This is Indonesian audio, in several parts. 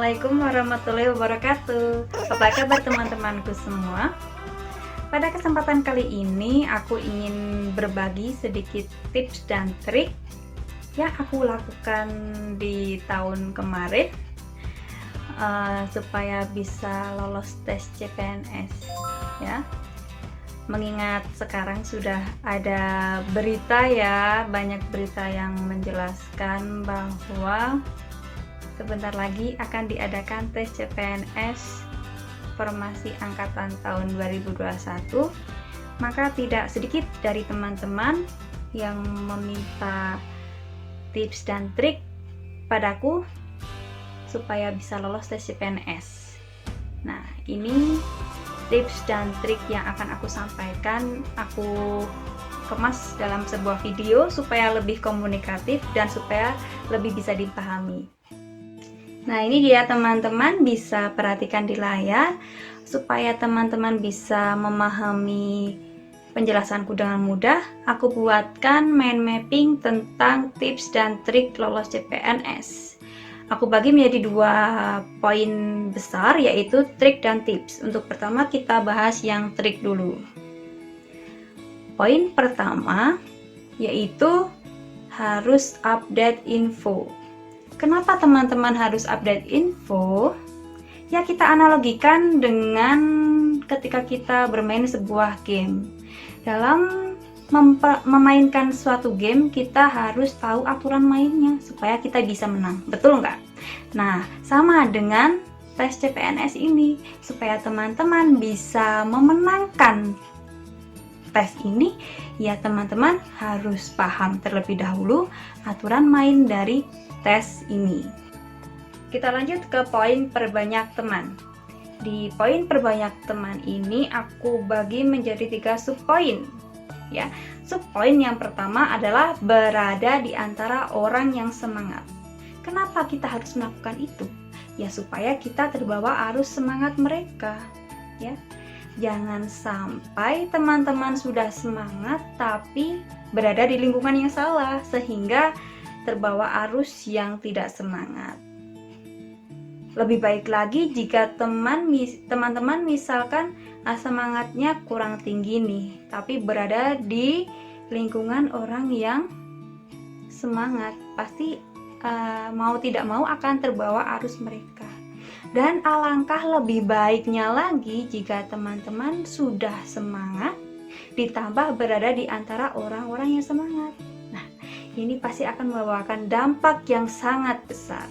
Assalamualaikum warahmatullahi wabarakatuh. Apa kabar teman-temanku semua? Pada kesempatan kali ini aku ingin berbagi sedikit tips dan trik yang aku lakukan di tahun kemarin supaya bisa lolos tes CPNS ya. Mengingat sekarang sudah ada berita ya, banyak berita yang menjelaskan bahwa sebentar lagi akan diadakan tes CPNS formasi angkatan tahun 2021. Maka tidak sedikit dari teman-teman yang meminta tips dan trik padaku supaya bisa lolos tes CPNS. Nah, ini tips dan trik yang akan aku sampaikan, aku kemas dalam sebuah video supaya lebih komunikatif dan supaya lebih bisa dipahami. Nah, ini dia teman-teman, bisa perhatikan di layar supaya teman-teman bisa memahami penjelasanku dengan mudah. Aku buatkan mind mapping tentang tips dan trik lolos CPNS. Aku bagi menjadi 2 poin besar, yaitu trik dan tips. Untuk pertama kita bahas yang trik dulu. Poin pertama yaitu harus update info. Kenapa teman-teman harus update info? Ya, kita analogikan dengan ketika kita bermain sebuah game. Dalam memainkan suatu game, kita harus tahu aturan mainnya supaya kita bisa menang. Betul nggak? Nah, sama dengan tes CPNS ini. Supaya teman-teman bisa memenangkan tes ini, ya teman-teman harus paham terlebih dahulu aturan main dari tes ini. Kita lanjut ke poin perbanyak teman. Di poin perbanyak teman ini aku bagi menjadi 3 subpoin. Ya, subpoin yang pertama adalah berada di antara orang yang semangat. Kenapa kita harus melakukan itu? Ya, supaya kita terbawa arus semangat mereka. Ya, jangan sampai teman-teman sudah semangat tapi berada di lingkungan yang salah sehingga terbawa arus yang tidak semangat. Lebih baik lagi jika teman-teman misalkan semangatnya kurang tinggi nih, tapi berada di lingkungan orang yang semangat, pasti mau tidak mau akan terbawa arus mereka. Dan alangkah lebih baiknya lagi jika teman-teman sudah semangat ditambah berada di antara orang-orang yang semangat. Nah, ini pasti akan membawakan dampak yang sangat besar.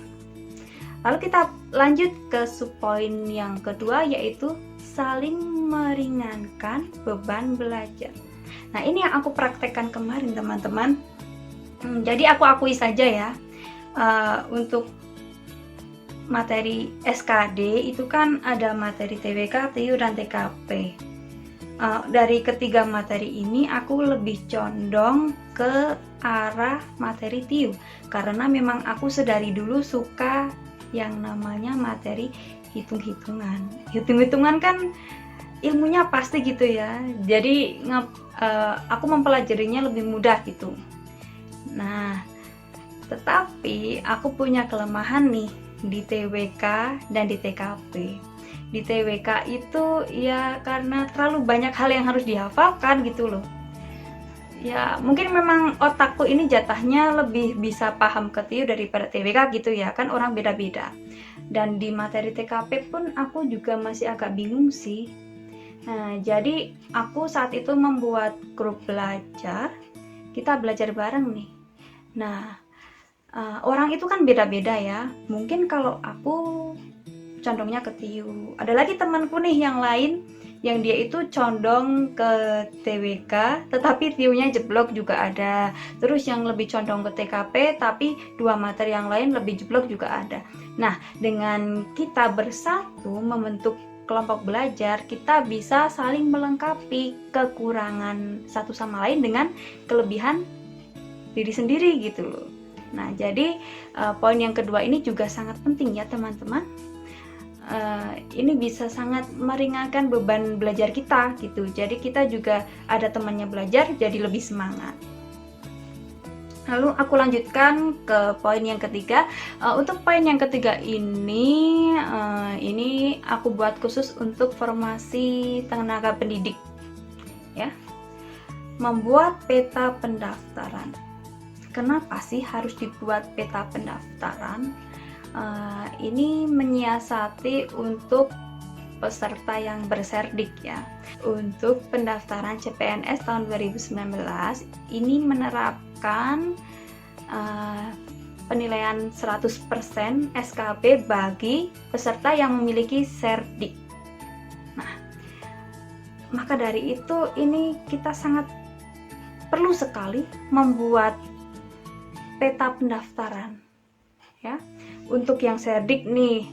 Lalu kita lanjut ke subpoin yang kedua, yaitu saling meringankan beban belajar. Nah, ini yang aku praktekkan kemarin teman-teman. Jadi aku akui saja ya, untuk materi SKD itu kan ada materi TWK, TIU, dan TKP. Dari ketiga materi ini aku lebih condong ke arah materi TIU karena memang aku sedari dulu suka yang namanya materi hitung-hitungan. Hitung-hitungan kan ilmunya pasti gitu ya, jadi aku mempelajarinya lebih mudah gitu. Nah, tetapi aku punya kelemahan nih di TWK dan di TKP. Di TWK itu ya karena terlalu banyak hal yang harus dihafalkan gitu loh. Ya mungkin memang otakku ini jatahnya lebih bisa paham ke TIU daripada TWK gitu ya, kan orang beda-beda. Dan di materi TKP pun aku juga masih agak bingung sih. Nah, jadi aku saat itu membuat grup belajar, kita belajar bareng nih. Nah, orang itu kan beda-beda ya. Mungkin kalau aku condongnya ke TIU. Ada lagi temanku nih yang lain yang dia itu condong ke TWK tetapi TIU-nya jeblok juga ada. Terus yang lebih condong ke TKP tapi 2 materi yang lain lebih jeblok juga ada. Nah, dengan kita bersatu membentuk kelompok belajar, kita bisa saling melengkapi kekurangan satu sama lain dengan kelebihan diri sendiri gitu loh. Nah, jadi poin yang kedua ini juga sangat penting ya teman-teman. Ini bisa sangat meringankan beban belajar kita gitu. Jadi kita juga ada temannya belajar, jadi lebih semangat. Lalu aku lanjutkan ke poin yang ketiga. Untuk poin yang ketiga ini aku buat khusus untuk formasi tenaga pendidik, ya. Membuat peta pendaftaran. Kenapa sih harus dibuat peta pendaftaran? Ini menyiasati untuk peserta yang berserdik, ya. Untuk pendaftaran CPNS tahun 2019 ini menerapkan penilaian 100% SKB bagi peserta yang memiliki serdik. Nah, maka dari itu ini kita sangat perlu sekali membuat peta pendaftaran, ya. Untuk yang serdik nih,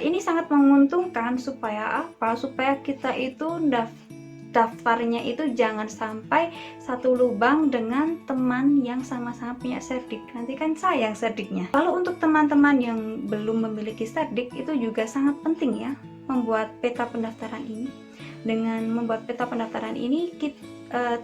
ini sangat menguntungkan. Supaya apa? Supaya kita itu daftarnya itu jangan sampai satu lubang dengan teman yang sama-sama punya serdik. Nanti kan sayang serdiknya. Lalu untuk teman-teman yang belum memiliki serdik, itu juga sangat penting, ya, membuat peta pendaftaran ini. Dengan membuat peta pendaftaran ini,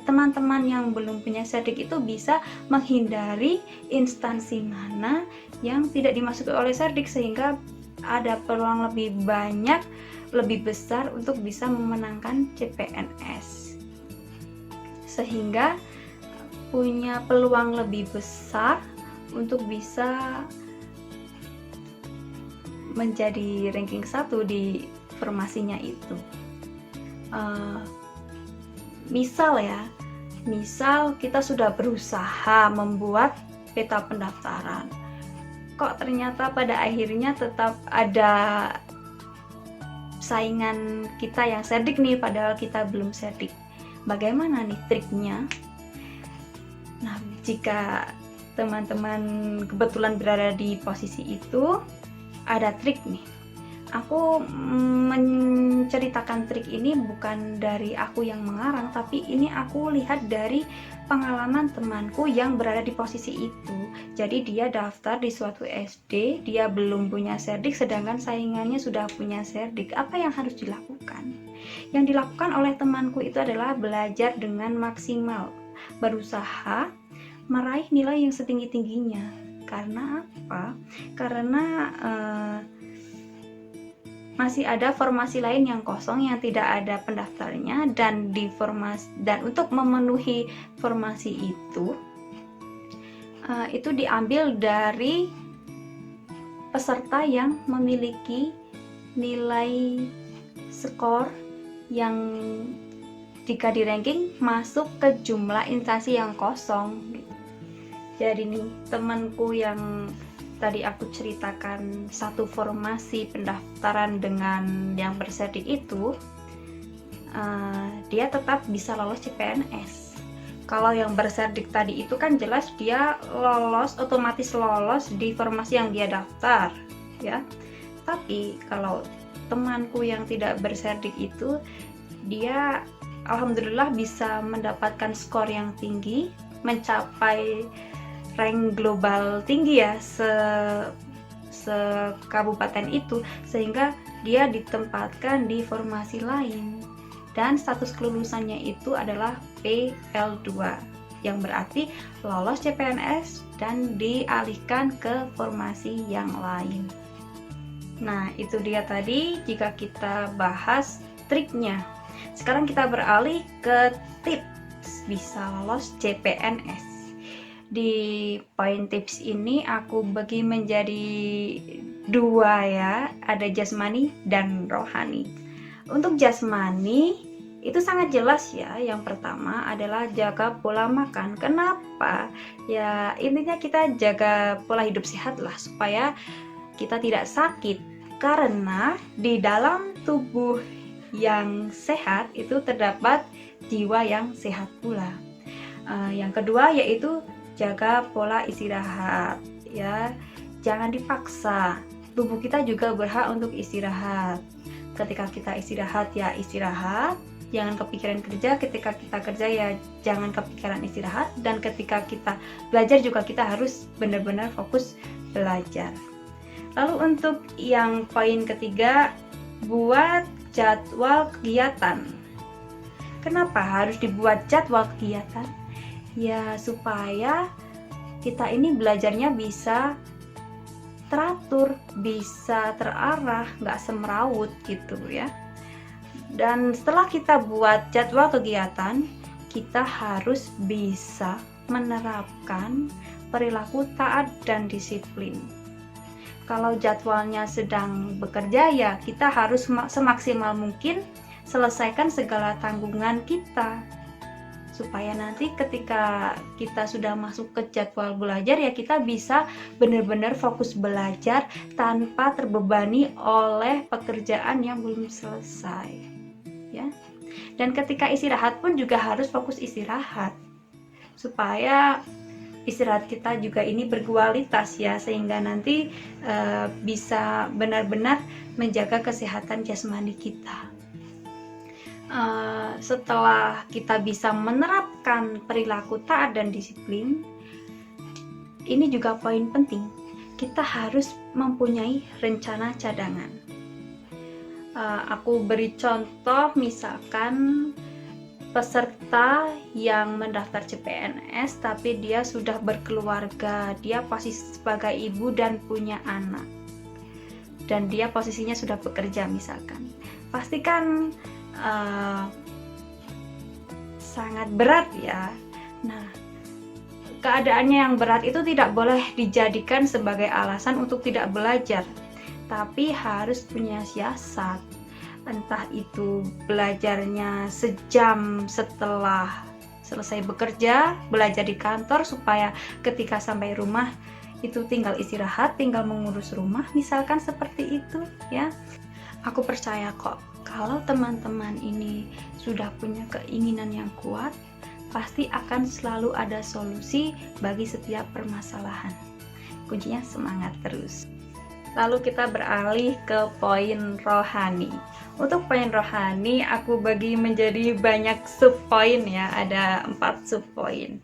teman-teman yang belum punya serdik itu bisa menghindari instansi mana yang tidak dimasuki oleh serdik, sehingga ada peluang lebih banyak, lebih besar untuk bisa memenangkan CPNS, sehingga punya peluang lebih besar untuk bisa menjadi ranking 1 di formasinya itu. Misal kita sudah berusaha membuat peta pendaftaran, kok ternyata pada akhirnya tetap ada saingan kita yang serdik nih, padahal kita belum serdik. Bagaimana nih triknya? Nah, jika teman-teman kebetulan berada di posisi itu, ada trik nih. Aku menceritakan trik ini bukan dari aku yang mengarang, tapi ini aku lihat dari pengalaman temanku yang berada di posisi itu. Jadi dia daftar di suatu SD, dia belum punya serdik, sedangkan saingannya sudah punya serdik. Apa yang harus dilakukan? Yang dilakukan oleh temanku itu adalah belajar dengan maksimal, berusaha meraih nilai yang setinggi-tingginya. Karena apa? Karena masih ada formasi lain yang kosong yang tidak ada pendaftarnya, dan untuk memenuhi formasi itu diambil dari peserta yang memiliki nilai skor yang jika di ranking masuk ke jumlah instansi yang kosong. Jadi nih, temanku yang tadi aku ceritakan satu formasi pendaftaran dengan yang berserdik itu, dia tetap bisa lolos CPNS. Kalau yang berserdik tadi itu kan jelas dia otomatis lolos di formasi yang dia daftar, ya. Tapi kalau temanku yang tidak berserdik itu, dia alhamdulillah bisa mendapatkan skor yang tinggi, mencapai rank global tinggi, ya, se-kabupaten itu, sehingga dia ditempatkan di formasi lain, dan status kelulusannya itu adalah PL2, yang berarti lolos CPNS dan dialihkan ke formasi yang lain. Nah, itu dia tadi jika kita bahas triknya. Sekarang kita beralih ke tips bisa lolos CPNS. Di poin tips ini aku bagi menjadi 2, ya, ada jasmani dan rohani. Untuk jasmani itu sangat jelas, ya. Yang pertama adalah jaga pola makan. Kenapa? Ya, intinya kita jaga pola hidup sehat lah, supaya kita tidak sakit, karena di dalam tubuh yang sehat itu terdapat jiwa yang sehat pula. Yang kedua yaitu jaga pola istirahat, ya. Jangan dipaksa. Tubuh kita juga berhak untuk istirahat. Ketika kita istirahat, ya istirahat. Jangan kepikiran kerja. Ketika kita kerja, ya jangan kepikiran istirahat. Dan ketika kita belajar juga kita harus benar-benar fokus belajar. Lalu untuk yang poin ketiga, buat jadwal kegiatan. Kenapa harus dibuat jadwal kegiatan? Ya, supaya kita ini belajarnya bisa teratur, bisa terarah, nggak semrawut gitu ya. Dan setelah kita buat jadwal kegiatan, kita harus bisa menerapkan perilaku taat dan disiplin. Kalau jadwalnya sedang bekerja, ya kita harus semaksimal mungkin selesaikan segala tanggungan kita, supaya nanti ketika kita sudah masuk ke jadwal belajar, ya kita bisa benar-benar fokus belajar tanpa terbebani oleh pekerjaan yang belum selesai ya. Dan ketika istirahat pun juga harus fokus istirahat, supaya istirahat kita juga ini berkualitas ya, sehingga nanti bisa benar-benar menjaga kesehatan jasmani kita. Setelah kita bisa menerapkan perilaku taat dan disiplin, ini juga poin penting, kita harus mempunyai rencana cadangan. Aku beri contoh, misalkan peserta yang mendaftar CPNS tapi dia sudah berkeluarga, dia posisi sebagai ibu dan punya anak, dan dia posisinya sudah bekerja misalkan, pastikan sangat berat ya. Nah, keadaannya yang berat itu tidak boleh dijadikan sebagai alasan untuk tidak belajar, tapi harus punya siasat. Entah itu belajarnya sejam setelah selesai bekerja, belajar di kantor, supaya ketika sampai rumah itu tinggal istirahat, tinggal mengurus rumah, misalkan seperti itu ya. Aku percaya kok, kalau teman-teman ini sudah punya keinginan yang kuat, pasti akan selalu ada solusi bagi setiap permasalahan. Kuncinya semangat terus. Lalu kita beralih ke poin rohani. Untuk poin rohani aku bagi menjadi banyak subpoin ya, ada 4 subpoin.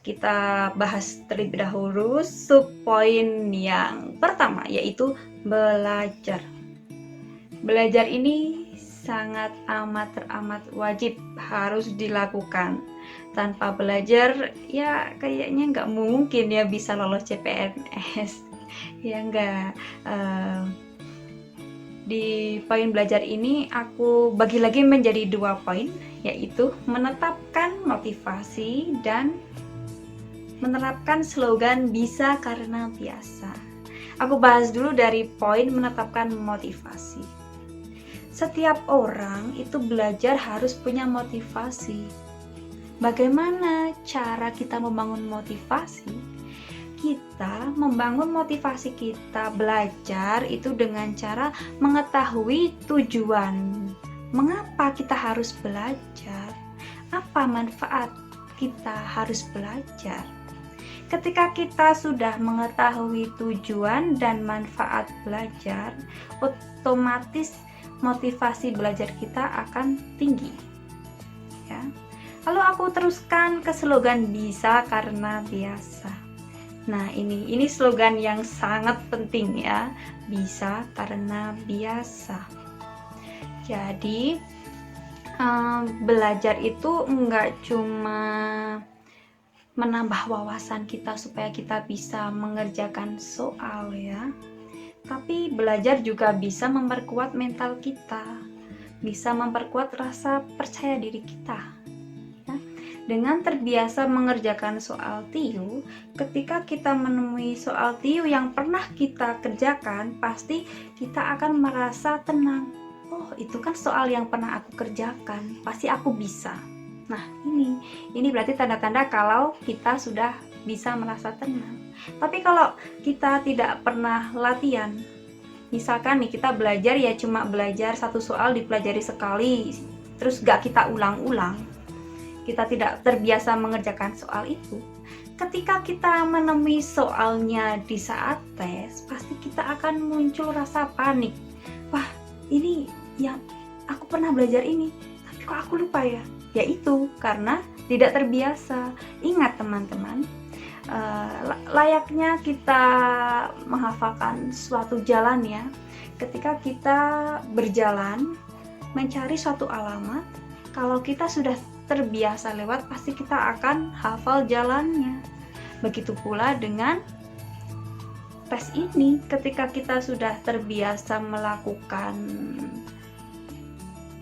Kita bahas terlebih dahulu subpoin yang pertama, yaitu belajar. Belajar ini sangat teramat wajib, harus dilakukan. Tanpa belajar ya kayaknya nggak mungkin ya bisa lolos CPNS. Ya enggak. Di poin belajar ini aku bagi lagi menjadi 2 poin, yaitu menetapkan motivasi dan menerapkan slogan bisa karena biasa. Aku bahas dulu dari poin menetapkan motivasi. Setiap orang itu belajar harus punya motivasi. Bagaimana cara kita membangun motivasi? Kita membangun motivasi kita belajar itu dengan cara mengetahui tujuan. Mengapa kita harus belajar? Apa manfaat kita harus belajar? Ketika kita sudah mengetahui tujuan dan manfaat belajar, otomatis motivasi belajar kita akan tinggi. Ya. Lalu aku teruskan ke slogan bisa karena biasa. Nah, ini slogan yang sangat penting ya, bisa karena biasa. Jadi belajar itu enggak cuma menambah wawasan kita supaya kita bisa mengerjakan soal ya, tapi belajar juga bisa memperkuat mental kita, bisa memperkuat rasa percaya diri kita. Dengan terbiasa mengerjakan soal TIU, ketika kita menemui soal TIU yang pernah kita kerjakan, pasti kita akan merasa tenang. Oh, itu kan soal yang pernah aku kerjakan, pasti aku bisa. Nah, ini berarti tanda-tanda kalau kita sudah bisa merasa tenang. Tapi kalau kita tidak pernah latihan, misalkan nih kita belajar ya cuma belajar satu soal dipelajari sekali, terus gak kita ulang-ulang, kita tidak terbiasa mengerjakan soal itu, ketika kita menemui soalnya di saat tes, pasti kita akan muncul rasa panik. Wah, ini yang aku pernah belajar ini, tapi kok aku lupa ya? Yaitu karena tidak terbiasa. Ingat teman-teman, layaknya kita menghafalkan suatu jalan ya. Ketika kita berjalan mencari suatu alamat, kalau kita sudah terbiasa lewat, pasti kita akan hafal jalannya. Begitu pula dengan tes ini, ketika kita sudah terbiasa melakukan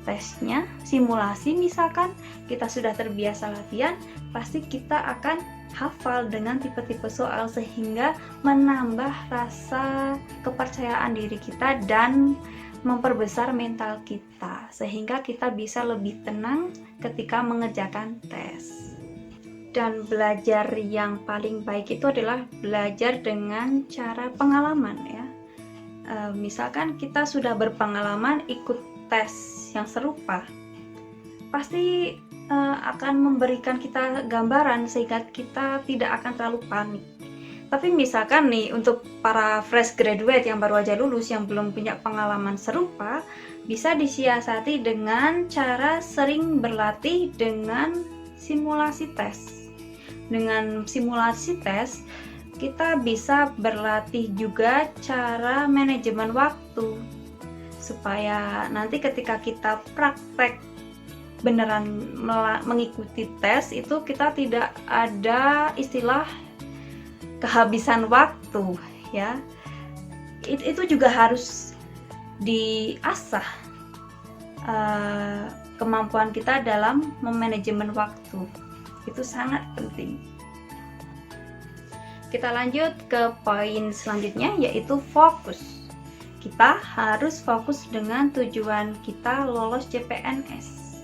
tesnya, simulasi misalkan, kita sudah terbiasa latihan, pasti kita akan hafal dengan tipe-tipe soal sehingga menambah rasa kepercayaan diri kita dan memperbesar mental kita sehingga kita bisa lebih tenang ketika mengerjakan tes. Dan belajar yang paling baik itu adalah belajar dengan cara pengalaman ya. Misalkan kita sudah berpengalaman ikut tes yang serupa, pasti akan memberikan kita gambaran sehingga kita tidak akan terlalu panik. Tapi misalkan nih untuk para fresh graduate yang baru aja lulus yang belum punya pengalaman serupa, bisa disiasati dengan cara sering berlatih dengan simulasi tes. Dengan simulasi tes, kita bisa berlatih juga cara manajemen waktu supaya nanti ketika kita praktek beneran mengikuti tes itu kita tidak ada istilah kehabisan waktu ya. Itu juga harus diasah kemampuan kita dalam memanajemen waktu. Itu sangat penting. Kita lanjut ke poin selanjutnya, yaitu fokus. Kita harus fokus dengan tujuan kita lolos CPNS.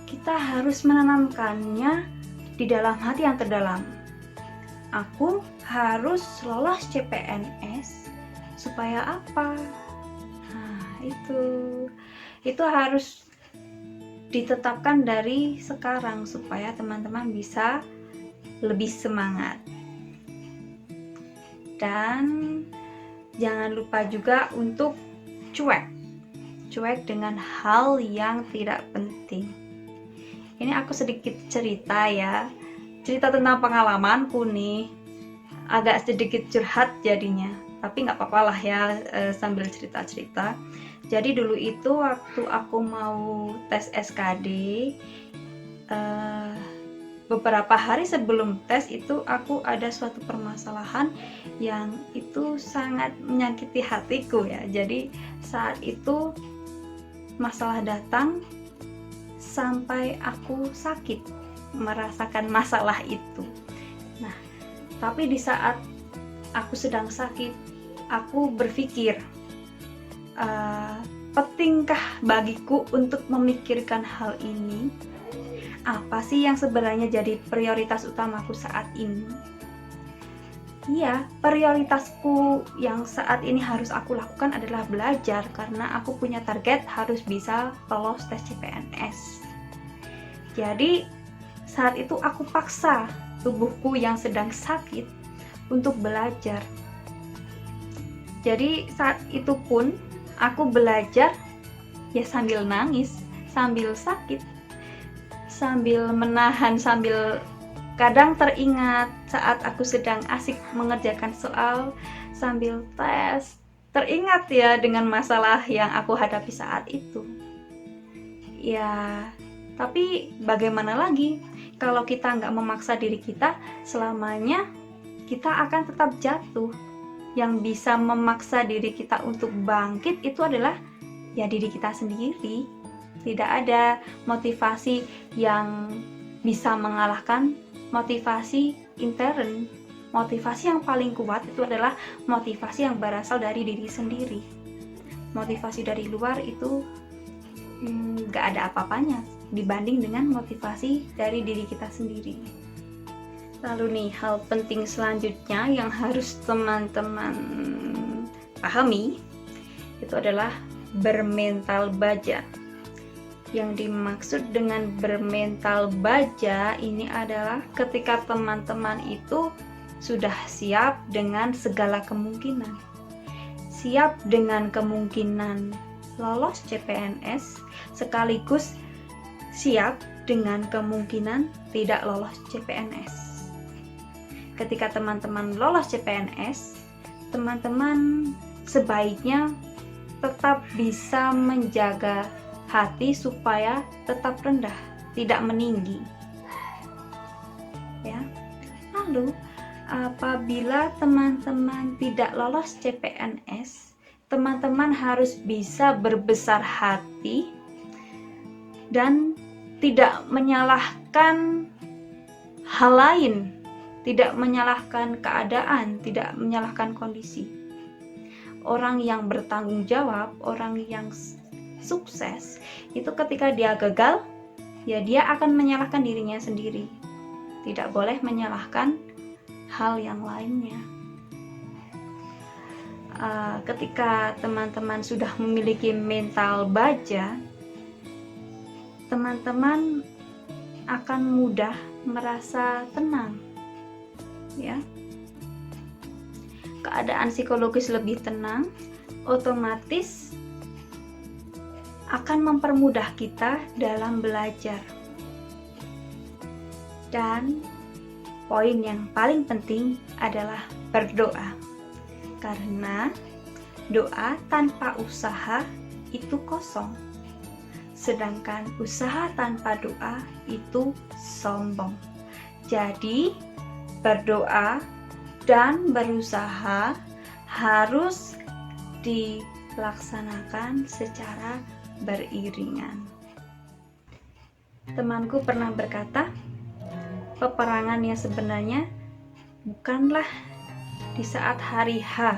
Kita harus menanamkannya di dalam hati yang terdalam. Aku harus lolos CPNS supaya apa? Nah, itu harus ditetapkan dari sekarang supaya teman-teman bisa lebih semangat. Dan jangan lupa juga untuk cuek dengan hal yang tidak penting. Ini aku sedikit cerita ya, cerita tentang pengalamanku nih, agak sedikit curhat jadinya, tapi nggak apa-apa lah ya, sambil cerita-cerita. Jadi dulu itu waktu aku mau tes SKD, beberapa hari sebelum tes itu aku ada suatu permasalahan yang itu sangat menyakiti hatiku ya. Jadi saat itu masalah datang sampai aku sakit merasakan masalah itu. Nah, tapi di saat aku sedang sakit, aku berpikir, pentingkah bagiku untuk memikirkan hal ini? Apa sih yang sebenarnya jadi prioritas utamaku saat ini? Iya, prioritasku yang saat ini harus aku lakukan adalah belajar karena aku punya target harus bisa lolos tes CPNS. Jadi saat itu aku paksa tubuhku yang sedang sakit untuk belajar. Jadi saat itu pun aku belajar ya sambil nangis, sambil sakit, sambil menahan, sambil kadang teringat saat aku sedang asik mengerjakan soal sambil tes, teringat ya dengan masalah yang aku hadapi saat itu. Ya, tapi bagaimana lagi? Kalau kita nggak memaksa diri kita, selamanya kita akan tetap jatuh. Yang bisa memaksa diri kita untuk bangkit itu adalah ya diri kita sendiri. Tidak ada motivasi yang bisa mengalahkan motivasi intern. Motivasi yang paling kuat itu adalah motivasi yang berasal dari diri sendiri. Motivasi dari luar itu gak ada apa-apanya dibanding dengan motivasi dari diri kita sendiri. Lalu nih, hal penting selanjutnya yang harus teman-teman pahami itu adalah bermental baja. Yang dimaksud dengan bermental baja ini adalah ketika teman-teman itu sudah siap dengan segala kemungkinan. Siap dengan kemungkinan lolos CPNS sekaligus siap dengan kemungkinan tidak lolos CPNS. Ketika teman-teman lolos CPNS, teman-teman sebaiknya tetap bisa menjaga hati supaya tetap rendah, tidak meninggi. Ya. Lalu apabila teman-teman tidak lolos CPNS, teman-teman harus bisa berbesar hati dan tidak menyalahkan hal lain, tidak menyalahkan keadaan, tidak menyalahkan kondisi. Orang yang bertanggung jawab, orang yang sukses, itu ketika dia gagal, ya dia akan menyalahkan dirinya sendiri. Tidak boleh menyalahkan hal yang lainnya. Ketika teman-teman sudah memiliki mental baja, teman-teman akan mudah merasa tenang, ya. Keadaan psikologis lebih tenang, otomatis akan mempermudah kita dalam belajar. Dan poin yang paling penting adalah berdoa, karena doa tanpa usaha itu kosong, sedangkan usaha tanpa doa itu sombong. Jadi berdoa dan berusaha harus dilaksanakan secara beriringan. Temanku pernah berkata, peperangan yang sebenarnya bukanlah di saat hari H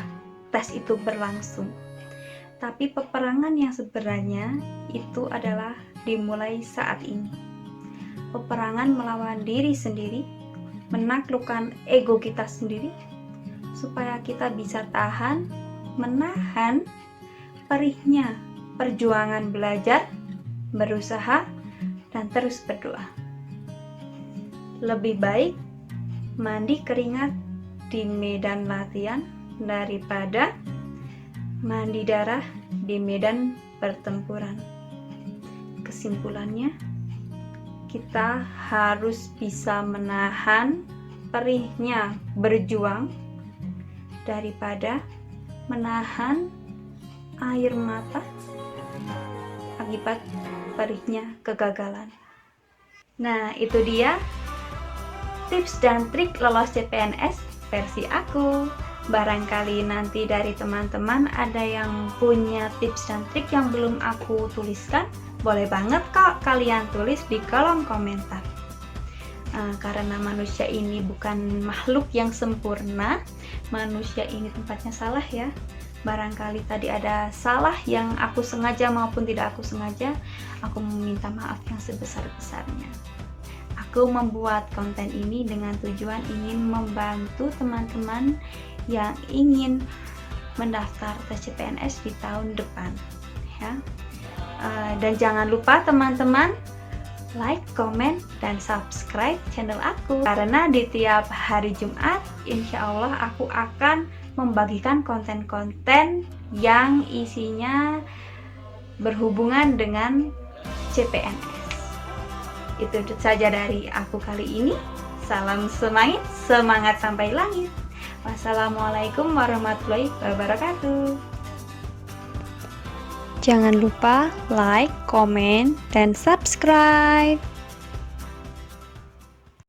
tes itu berlangsung, tapi peperangan yang sebenarnya itu adalah dimulai saat ini. Peperangan melawan diri sendiri, menaklukkan ego kita sendiri, supaya kita bisa tahan, menahan perihnya perjuangan belajar, berusaha, dan terus berdoa. Lebih baik mandi keringat di medan latihan daripada mandi darah di medan pertempuran. Kesimpulannya, kita harus bisa menahan perihnya berjuang daripada menahan air mata akibat perihnya kegagalan. Nah, itu dia tips dan trik lolos CPNS versi aku. Barangkali nanti dari teman-teman ada yang punya tips dan trik yang belum aku tuliskan, boleh banget kok kalian tulis di kolom komentar. Karena manusia ini bukan makhluk yang sempurna, manusia ini tempatnya salah ya. Barangkali tadi ada salah yang aku sengaja maupun tidak aku sengaja, aku meminta maaf yang sebesar-besarnya. Aku membuat konten ini dengan tujuan ingin membantu teman-teman yang ingin mendaftar tes CPNS di tahun depan, ya. Dan jangan lupa teman-teman like, komen, dan subscribe channel aku, karena di tiap hari Jumat insya Allah aku akan membagikan konten-konten yang isinya berhubungan dengan CPNS. Itu saja dari aku kali ini. Salam semangat sampai langit. Wassalamualaikum warahmatullahi wabarakatuh. Jangan lupa like, komen, dan subscribe.